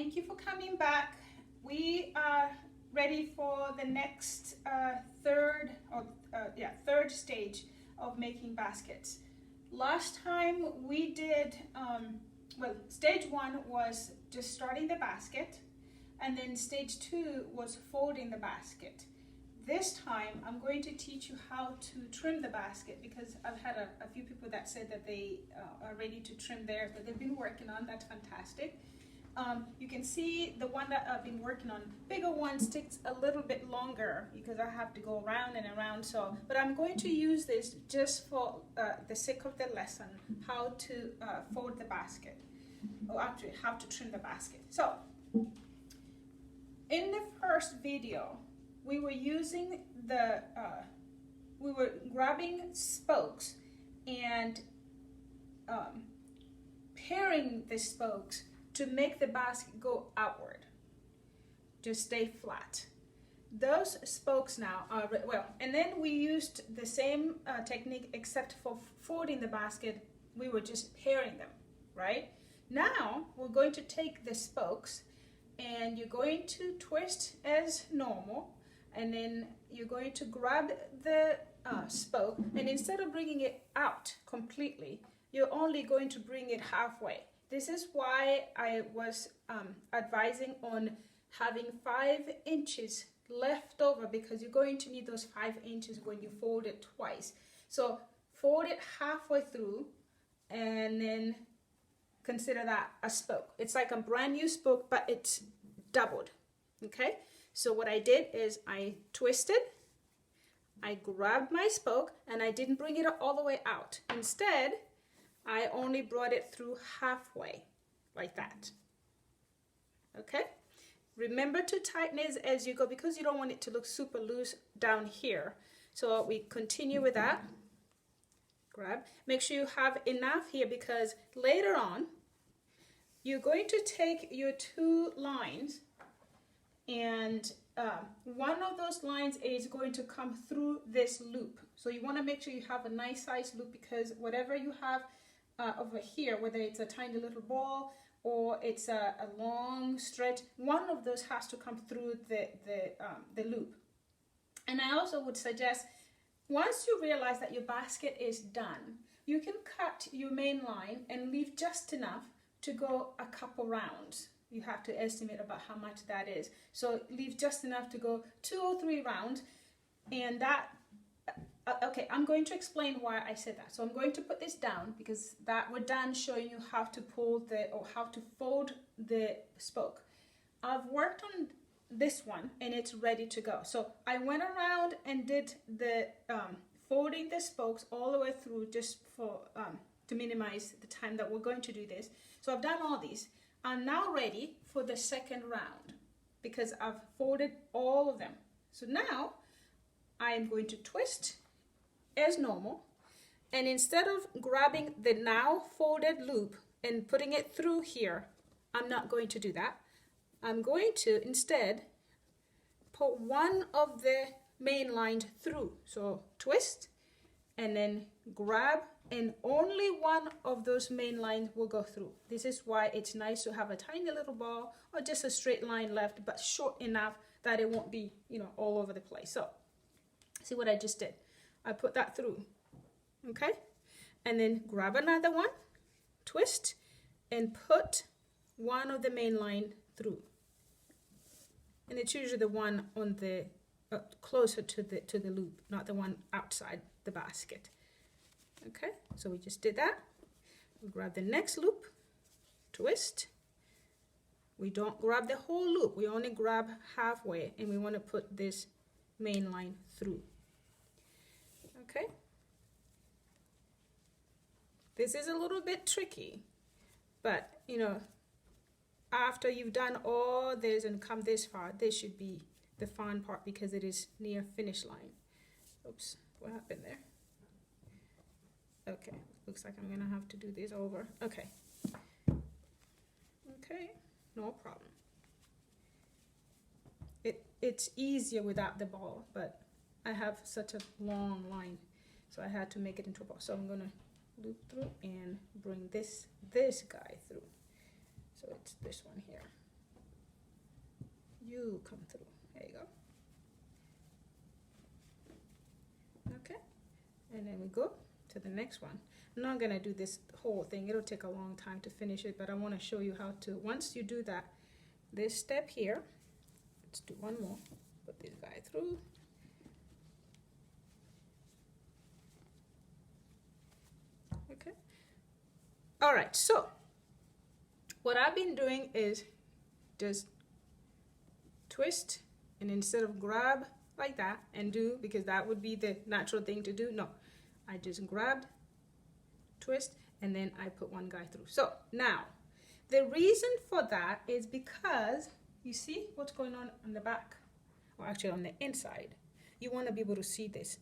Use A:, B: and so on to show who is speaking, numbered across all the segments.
A: Thank you for coming back. We are ready for the next third stage of making baskets. Last time we did, stage one was just starting the basket, and then stage two was folding the basket. This time I'm going to teach you how to trim the basket, because I've had a few people that said that they are ready to trim theirs, that they've been working on. That's fantastic. You can see the one that I've been working on, bigger ones takes a little bit longer because I have to go around and around. So, but I'm going to use this just for the sake of the lesson, how to fold the basket, or actually how to trim the basket. So, in the first video, we were using we were grabbing spokes and pairing the spokes to make the basket go outward, just stay flat. Those spokes now are, and then we used the same technique except for folding the basket, we were just pairing them, right? Now we're going to take the spokes and you're going to twist as normal, and then you're going to grab the spoke, and instead of bringing it out completely, you're only going to bring it halfway. This is why I was advising on having 5 inches left over, because you're going to need those 5 inches when you fold it twice. So fold it halfway through and then consider that a spoke. It's like a brand new spoke, but it's doubled, okay? So what I did is I twisted, I grabbed my spoke, and I didn't bring it all the way out. Instead, I only brought it through halfway, like that. Okay? Remember to tighten it as you go, because you don't want it to look super loose down here. So we continue with that. Grab. Make sure you have enough here, because later on, you're going to take your 2 lines, and one of those lines is going to come through this loop. So you want to make sure you have a nice size loop, because whatever you have over here, whether it's a tiny little ball or it's a long stretch, one of those has to come through the loop. And I also would suggest, once you realize that your basket is done, you can cut your main line and leave just enough to go a couple rounds. You have to estimate about how much that is. So leave just enough to go 2 or 3 rounds, and that okay, I'm going to explain why I said that. So I'm going to put this down, because that we're done showing you how to pull how to fold the spoke. I've worked on this one and it's ready to go. So I went around and did the folding the spokes all the way through, just for to minimize the time that we're going to do this. So I've done all these. I'm now ready for the second round, because I've folded all of them. So now I am going to twist as normal, and instead of grabbing the now folded loop and putting it through here, I'm not going to do that. I'm going to instead put one of the main lines through. So twist and then grab, and only one of those main lines will go through. This is why it's nice to have a tiny little ball or just a straight line left, but short enough that it won't be, all over the place. So see what I just did? I put that through, okay? And then grab another one, twist, and put one of the main line through. And it's usually the one on the closer to the loop, not the one outside the basket. Okay, so we just did that. We grab the next loop, twist. We don't grab the whole loop, we only grab halfway, and we want to put this main line through. Okay, this is a little bit tricky, but after you've done all this and come this far, this should be the fun part, because it is near finish line. Oops, what happened there? Okay, looks like I'm gonna have to do this over. Okay, no problem. It's easier without the ball, but I have such a long line, so I had to make it into a ball. So I'm gonna loop through and bring this guy through. So it's this one here. You come through. There you go. Okay, and then we go to the next one. I'm not gonna do this whole thing. It'll take a long time to finish it, but I want to show you how to, once you do that, this step here, let's do one more. Put this guy through. Okay. All right, so what I've been doing is just twist, and instead of grab like that and do, because that would be the natural thing to do, no, I just grabbed, twist, and then I put one guy through. So now the reason for that is because you see what's going on the back, or actually on the inside. You want to be able to see this.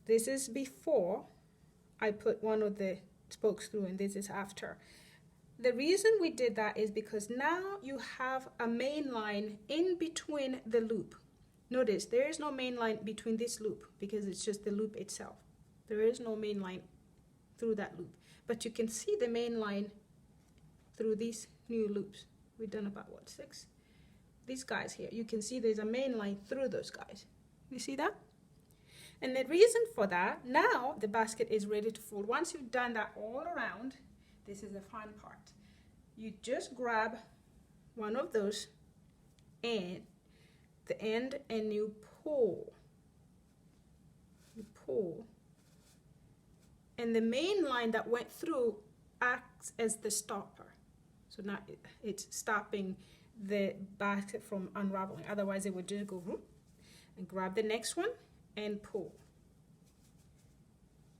A: This is before I put one of the spokes through, and this is after. The reason we did that is because now you have a main line in between the loop. Notice there is no main line between this loop because it's just the loop itself. There is no main line through that loop, but you can see the main line through these new loops. We've done about what, 6? These guys here, you can see there's a main line through those guys. You see that? And the reason for that, now the basket is ready to fold. Once you've done that all around, this is the fun part. You just grab one of those and the end, and you pull. You pull. And the main line that went through acts as the stopper. So now it's stopping the basket from unraveling. Otherwise it would just go whoop, and grab the next one and pull.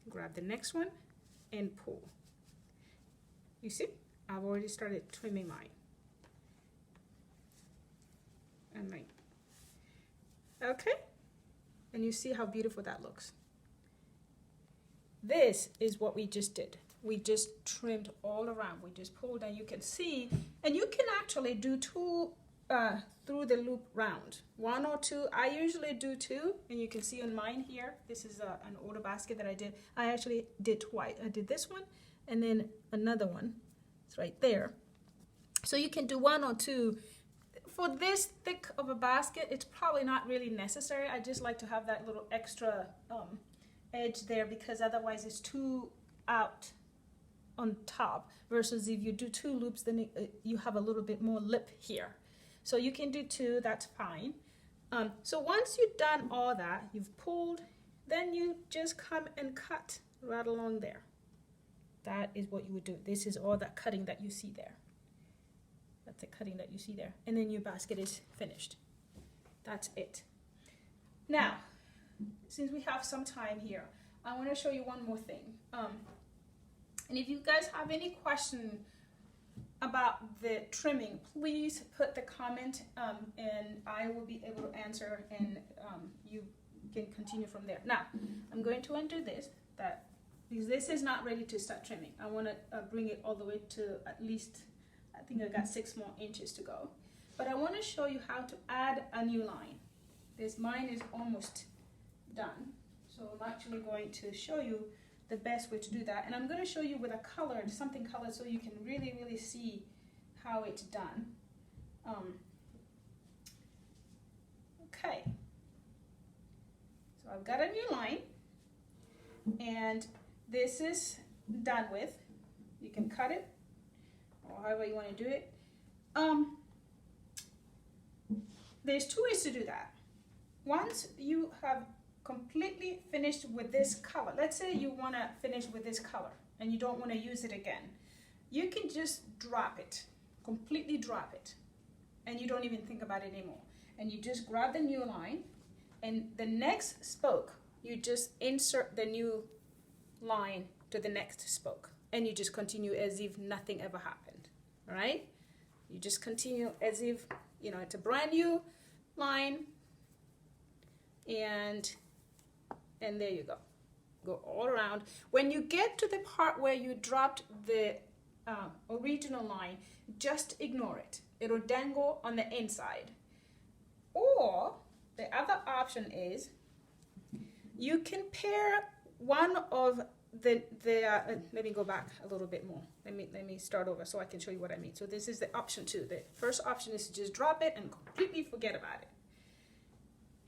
A: Grab the next one and pull. You see, I've already started trimming mine. And mine. Okay, and you see how beautiful that looks. This is what we just did. We just trimmed all around. We just pulled, and you can see, and you can actually do 2 through the loop round. 1 or 2. I usually do 2, and you can see on mine here, this is an older basket that I did. I actually did twice. I did this one and then another one. It's right there. So you can do 1 or 2. For this thick of a basket, it's probably not really necessary. I just like to have that little extra edge there, because otherwise it's too out on top, versus if you do 2 loops, then you have a little bit more lip here. So you can do 2, that's fine. So once you've done all that, you've pulled, then you just come and cut right along there. That is what you would do. This is all that cutting that you see there. That's the cutting that you see there. And then your basket is finished. That's it. Now, since we have some time here, I want to show you one more thing. And if you guys have any question about the trimming, please put the comment, and I will be able to answer, and you can continue from there. Now, I'm going to undo this, because this is not ready to start trimming. I want to bring it all the way to at least, I think I got 6 more inches to go. But I want to show you how to add a new line. Mine is almost done. So I'm actually going to show you the best way to do that. And I'm going to show you with a colored, something colored, so you can really, really see how it's done. Okay. So I've got a new line, and this is done with. You can cut it, or however you want to do it. There's 2 ways to do that. Once you have completely finished with this color, let's say you want to finish with this color and you don't want to use it again, you can just drop it, completely drop it, and you don't even think about it anymore. And you just grab the new line, and the next spoke, you just insert the new line to the next spoke, and you just continue as if nothing ever happened. All right? You just continue as if, you know, it's a brand new line, and there you go. Go all around. When you get to the part where you dropped the original line, just ignore it. It'll dangle on the inside. Or the other option is you can pair one of let me go back a little bit more. Let me start over so I can show you what I mean. So this is the option 2. The first option is to just drop it and completely forget about it.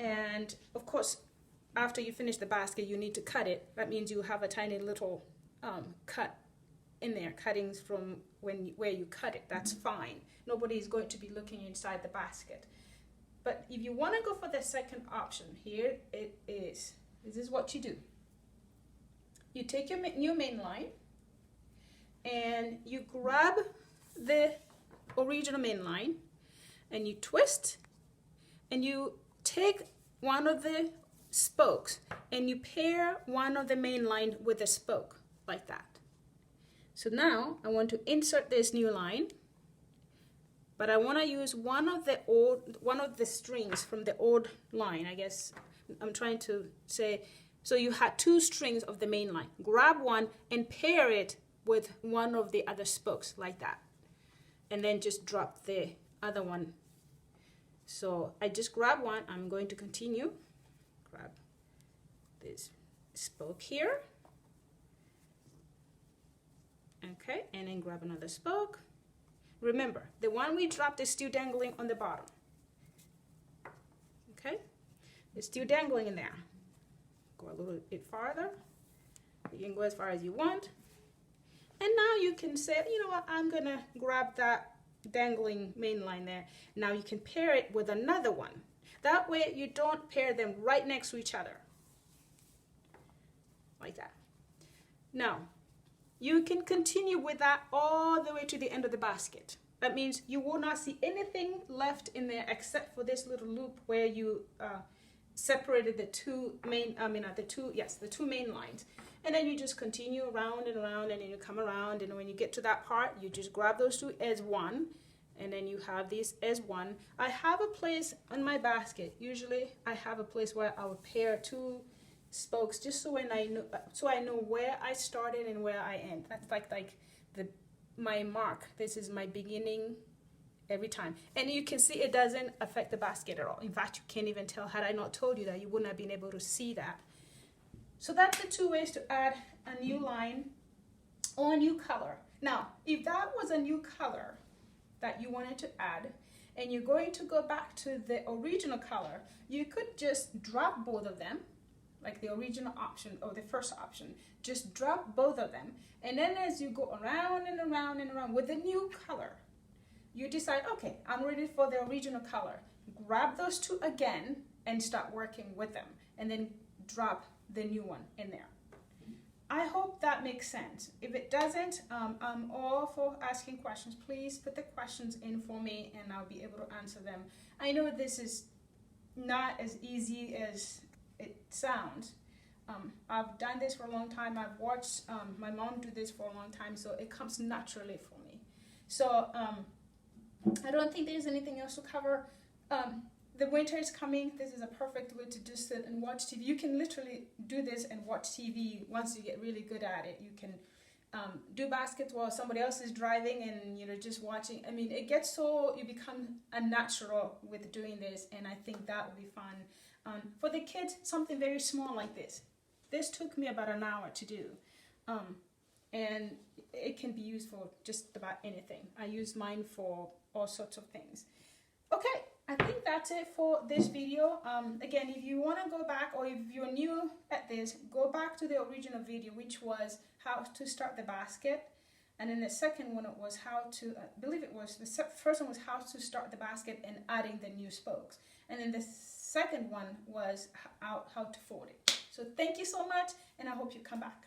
A: And of course, after you finish the basket, you need to cut it. That means you have a tiny little cut in there, cuttings from where you cut it. That's fine. Nobody is going to be looking inside the basket. But if you want to go for the second option, here it is. This is what you do. You take your new main line and you grab the original main line and you twist and you take one of the spokes and you pair one of the main line with a spoke like that. So now I want to insert this new line, but I want to use one of the strings from the old line. I guess I'm trying to say, so you had 2 strings of the main line. Grab one and pair it with one of the other spokes like that. And then just drop the other one. So I just grab one. I'm going to continue. Grab this spoke here. Okay, and then grab another spoke. Remember, the one we dropped is still dangling on the bottom. Okay, it's still dangling in there. Go a little bit farther. You can go as far as you want. And now you can say, you know what, I'm gonna grab that dangling main line there. Now you can pair it with another one. That way you don't pair them right next to each other. Like that. Now, you can continue with that all the way to the end of the basket. That means you will not see anything left in there except for this little loop where you separated the two main lines. And then you just continue around and around, and then you come around, and when you get to that part, you just grab those 2 as one, and then you have these as one. I have a place on my basket. Usually I have a place where I would pair 2 spokes just so I know where I started and where I end. That's like my mark. This is my beginning every time. And you can see it doesn't affect the basket at all. In fact, you can't even tell. Had I not told you that, you wouldn't have been able to see that. So that's the 2 ways to add a new line or a new color. Now, if that was a new color that you wanted to add, and you're going to go back to the original color, you could just drop both of them, like the original option or the first option. Just drop both of them, and then as you go around and around and around with the new color, you decide, okay, I'm ready for the original color. Grab those 2 again and start working with them, and then drop the new one in there. I hope that makes sense. If it doesn't, I'm all for asking questions. Please put the questions in for me and I'll be able to answer them. I know this is not as easy as it sounds. I've done this for a long time. I've watched my mom do this for a long time, so it comes naturally for me. So I don't think there's anything else to cover. The winter is coming. This is a perfect way to just sit and watch TV. You can literally do this and watch TV once you get really good at it. You can do baskets while somebody else is driving and just watching. I mean, it gets so you become a natural with doing this, and I think that would be fun. For the kids, something very small like this. This took me about an hour to do, and it can be used for just about anything. I use mine for all sorts of things. Okay. I think that's it for this video. Again, if you want to go back, or if you're new at this, go back to the original video, which was how to start the basket. And then the second one was how to, I believe it was, the first one was how to start the basket and adding the new spokes. And then the second one was how to fold it. So thank you so much, and I hope you come back.